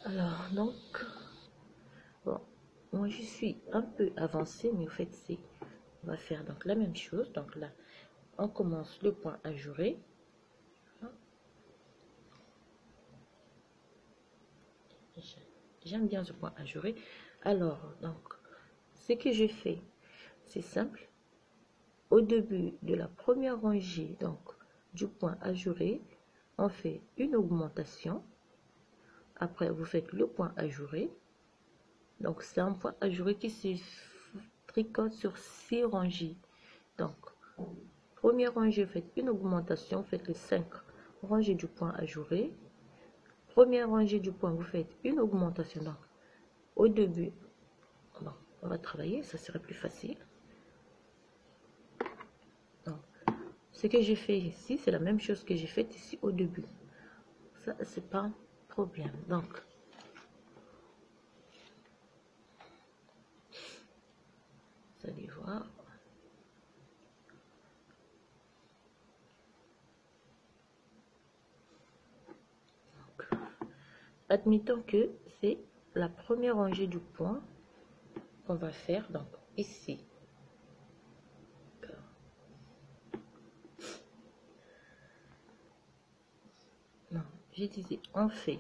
Alors, donc, bon, moi je suis un peu avancée, mais en fait, on va faire donc la même chose. Donc là, on commence le point ajouré. J'aime bien ce point ajouré. Alors, donc, ce que je fais, c'est simple. Au début de la première rangée, donc, du point ajouré, on fait une augmentation. Après, vous faites le point ajouré. Donc, c'est un point ajouré qui se tricote sur 6 rangées. Donc, première rangée, vous faites une augmentation, vous faites les 5 rangées du point ajouré. Première rangée du point, vous faites une augmentation. Donc, au début, bon, on va travailler, ça serait plus facile. Donc, ce que j'ai fait ici, c'est la même chose que j'ai fait ici au début. Ça, c'est pas un problème. Donc, vous allez voir. Donc, admettons que c'est la première rangée du point qu'on va faire. Donc, ici. Non, je disais, on fait.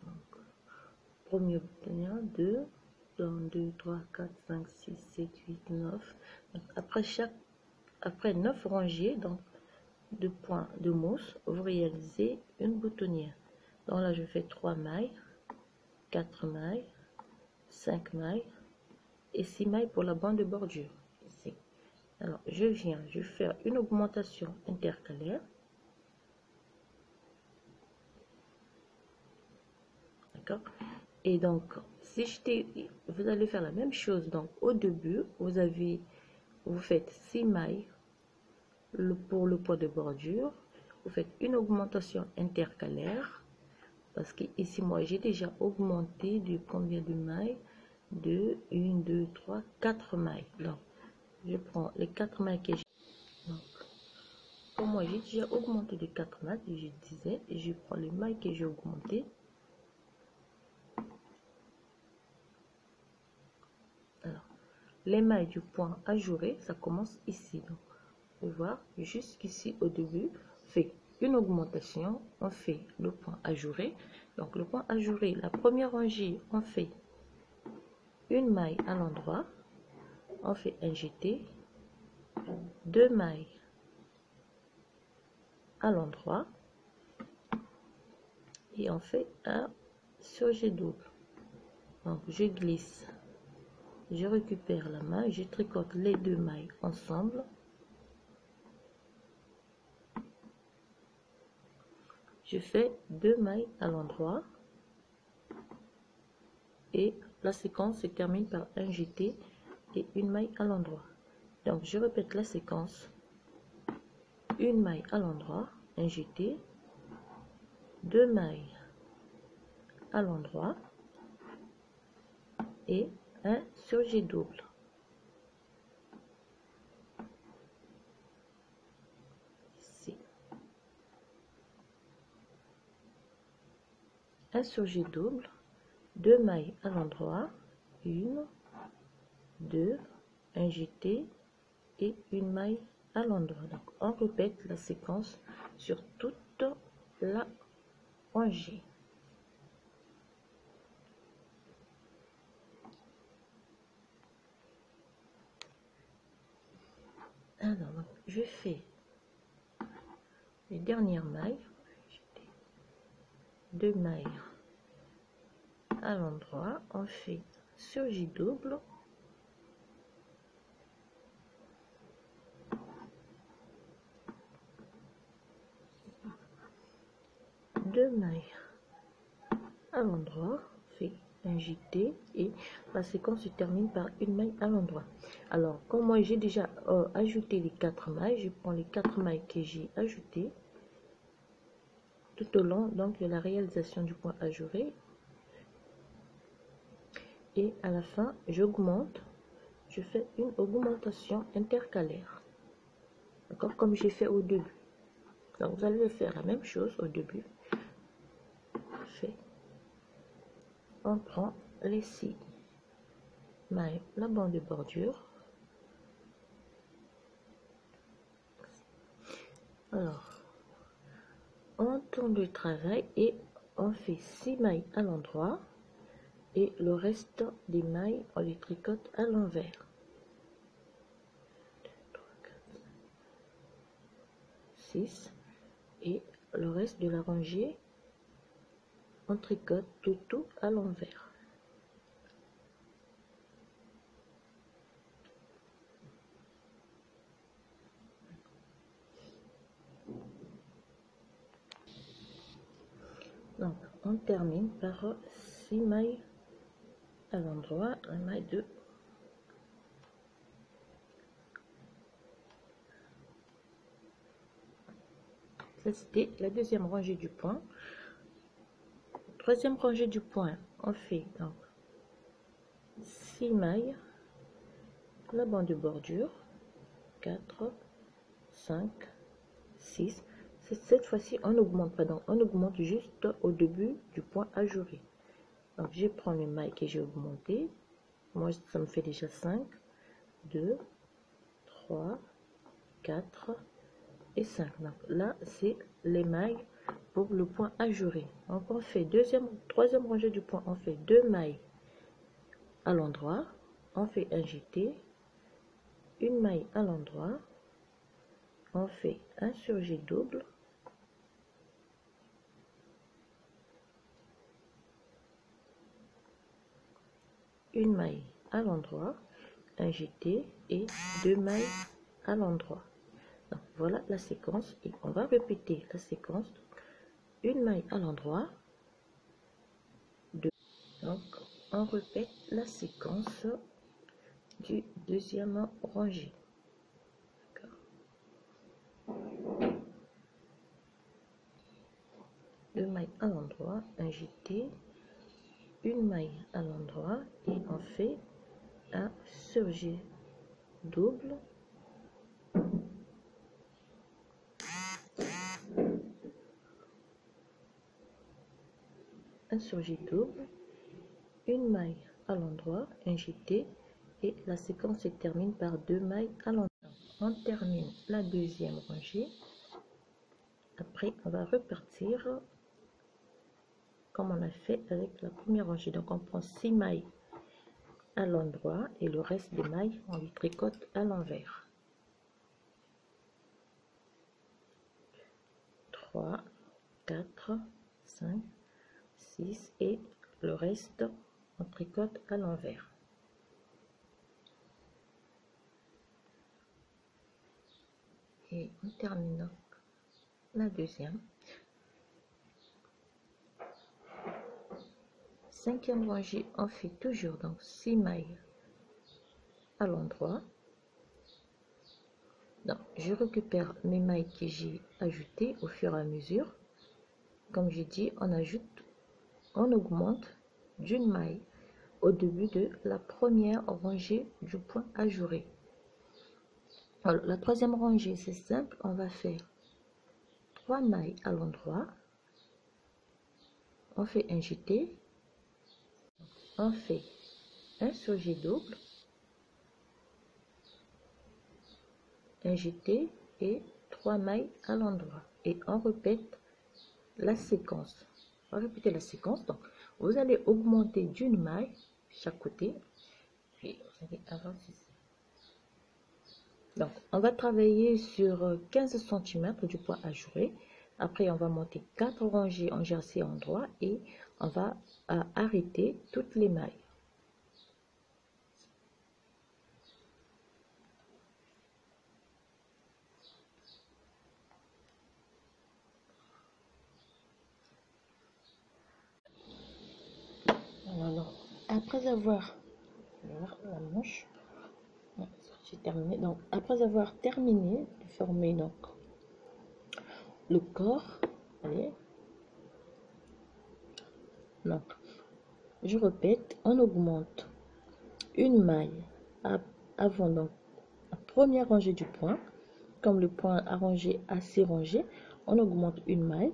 Donc, premier bouton, 2, 2, 3, 4, 5, 6, 7, 8, 9. Donc, après 9 rangées, donc, de points de mousse, vous réalisez une boutonnière. Donc là, je fais 3 mailles, 4 mailles, 5 mailles et 6 mailles pour la bande de bordure. Ici. Alors, je vais faire une augmentation intercalaire. D'accord? Et donc, vous allez faire la même chose. Donc, au début, vous faites 6 mailles pour le poids de bordure. Vous faites une augmentation intercalaire. Parce que ici, moi, j'ai déjà augmenté de combien de mailles? De 1, 2, 3, 4 mailles. Donc, je prends les 4 mailles que j'ai. Donc, pour moi, j'ai déjà augmenté de 4 mailles, je disais, et je prends les mailles que j'ai augmentées. Alors, les mailles du point ajouré, ça commence ici. Donc, vous voir, jusqu'ici au début, on fait une augmentation, on fait le point ajouré. Donc, le point ajouré, la première rangée, on fait une maille à l'endroit, on fait un jeté, 2 mailles à l'endroit et on fait un surjet double. Donc je glisse, je récupère la maille, je tricote les 2 mailles ensemble, je fais 2 mailles à l'endroit et la séquence se termine par un jeté et une maille à l'endroit. Donc je répète la séquence, une maille à l'endroit, un jeté, 2 mailles à l'endroit et un surjet double. Ici. Un surjet double, 2 mailles à l'endroit, 1, 2, un jeté et une maille à l'endroit. Donc on répète la séquence sur toute la rangée. Alors je fais les dernières mailles, 2 mailles à l'endroit, on fait surjet double, deux mailles à l'endroit, on fait un jeté et la séquence se termine par une maille à l'endroit. Alors comme moi j'ai déjà ajouté les 4 mailles, je prends les 4 mailles que j'ai ajoutées tout au long donc de la réalisation du point ajouré et à la fin j'augmente, je fais une augmentation intercalaire, d'accord, comme j'ai fait au début. Donc vous allez faire la même chose au début, je fais on prend les 6 mailles, la bande de bordure. Alors, on tourne le travail et on fait 6 mailles à l'endroit et le reste des mailles on les tricote à l'envers. 6 et le reste de la rangée on tricote tout à l'envers. Donc on termine par 6 mailles à l'endroit, la maille de ça c'était la deuxième rangée du point. Troisième rangée du point, on fait donc 6 mailles, la bande de bordure, 4, 5, 6. Cette fois-ci, on n'augmente pas, donc on augmente juste au début du point ajouré. Donc je prends les mailles que j'ai augmentées. Moi, ça me fait déjà 5, 2, 3, 4 et 5. Donc là, c'est les mailles pour le point ajouré. Donc on fait troisième rangée du point, on fait 2 mailles à l'endroit, on fait un jeté, une maille à l'endroit, on fait un surjet double, une maille à l'endroit, un jeté et 2 mailles à l'endroit. Donc voilà la séquence et on va répéter la séquence. Une maille à l'endroit, 2. Donc on répète la séquence du deuxième rangée. 2 mailles à l'endroit, un jeté, une maille à l'endroit et on fait un surjet double, un surjet double, une maille à l'endroit, un jeté et la séquence se termine par 2 mailles à l'endroit. On termine la deuxième rangée. Après on va repartir comme on a fait avec la première rangée. Donc on prend 6 mailles à l'endroit et le reste des mailles on les tricote à l'envers. 3, 4, 5, 6 et le reste on tricote à l'envers. Et on termine la deuxième. Cinquième rangée, on fait toujours donc 6 mailles à l'endroit. Donc je récupère mes mailles que j'ai ajoutées au fur et à mesure. Comme j'ai dit, on augmente d'une maille au début de la première rangée du point ajouré. Alors la troisième rangée, c'est simple, on va faire 3 mailles à l'endroit, on fait un jeté, on fait un surjet double, un jeté et 3 mailles à l'endroit et on répète la séquence. On va répéter la séquence. Donc vous allez augmenter d'une maille chaque côté, puis vous allez avancer. Donc on va travailler sur 15 cm du point ajouré. Après on va monter 4 rangées en jersey endroit et on va arrêter toutes les mailles. Alors après avoir la manche, j'ai terminé. Donc après avoir terminé de former donc le corps, allez, donc je répète, on augmente une maille avant donc la première rangée du point. Comme le point arrangé à 6 rangées, on augmente une maille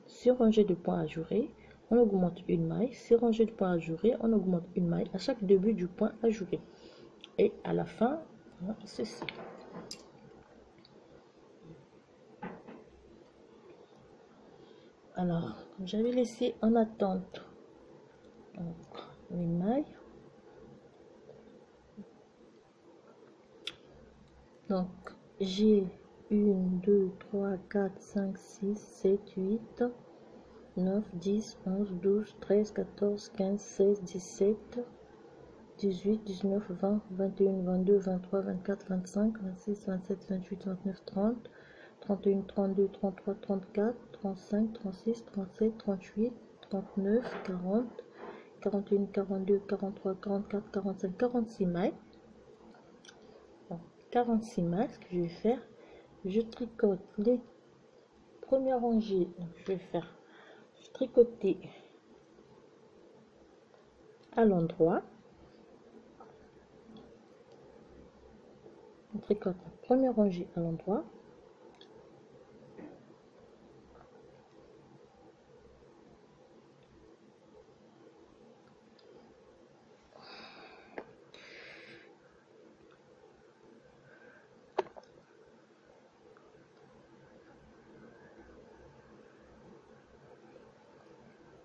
sur rangée de point ajouré, on augmente une maille. 6 rangées de points ajourés, on augmente une maille à chaque début du point ajouré. Et à la fin, ceci. Alors, j'avais laissé en attente les mailles. Donc, j'ai 1, 2, 3, 4, 5, 6, 7, 8, 9, 10, 11, 12, 13, 14, 15, 16, 17, 18, 19, 20, 21, 22, 23, 24, 25, 26, 27, 28, 29, 30, 31, 32, 33, 34, 35, 36, 37, 38, 39, 40, 41, 42, 43, 44, 45, 46 mailles. 46 mailles, ce que je vais faire, je tricote les premières rangées. Donc je vais faire tricoter à l'endroit. On tricote la première rangée à l'endroit.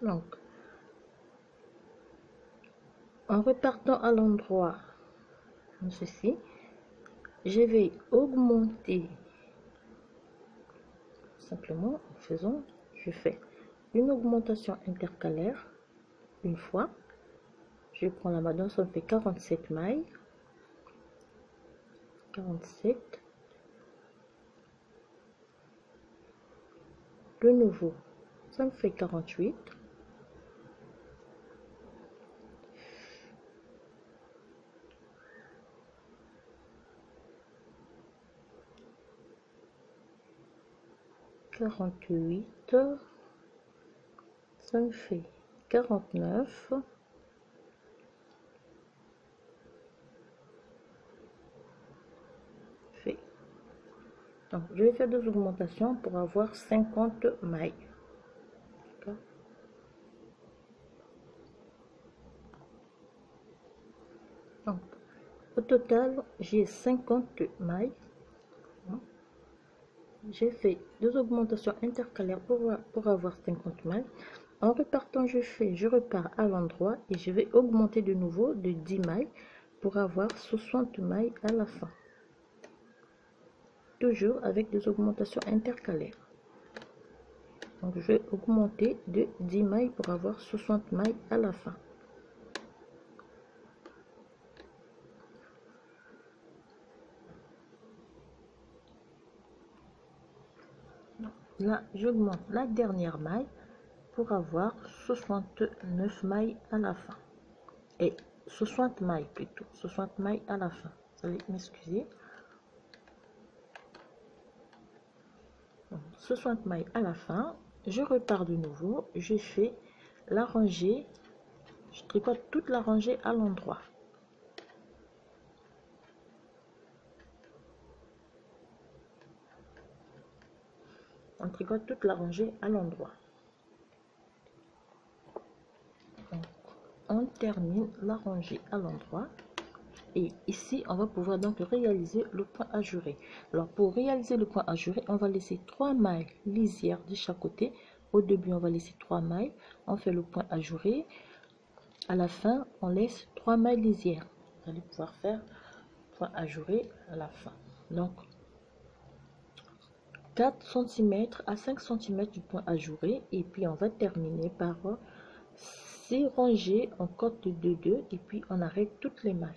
Donc, en repartant à l'endroit, ceci, je vais augmenter simplement en faisant, je fais une augmentation intercalaire une fois. Je prends la main, ça me fait 47 mailles. 47. De nouveau, ça me fait 48. Ça me fait 49. Donc, je vais faire deux augmentations pour avoir 50 mailles. Donc, au total, j'ai 50 mailles. J'ai fait deux augmentations intercalaires pour avoir 50 mailles. En repartant, je repars à l'endroit et je vais augmenter de nouveau de 10 mailles pour avoir 60 mailles à la fin. Toujours avec des augmentations intercalaires. Donc, je vais augmenter de 10 mailles pour avoir 60 mailles à la fin. Là, j'augmente la dernière maille pour avoir 69 mailles à la fin. Et 60 mailles plutôt. 60 mailles à la fin. Vous allez m'excuser. 60 mailles à la fin. Je repars de nouveau. Je fais la rangée. Je tricote toute la rangée à l'endroit. On tricote toute la rangée à l'endroit. On termine la rangée à l'endroit. Et ici, on va pouvoir donc réaliser le point ajouré. Alors, pour réaliser le point ajouré, on va laisser 3 mailles lisières de chaque côté. Au début, on va laisser 3 mailles. On fait le point ajouré. À la fin, on laisse 3 mailles lisières. Vous allez pouvoir faire point ajouré à la fin. Donc, 4 cm à 5 cm du point ajouré. Et puis, on va terminer par 6 rangées en cote de 2 et puis on arrête toutes les mailles.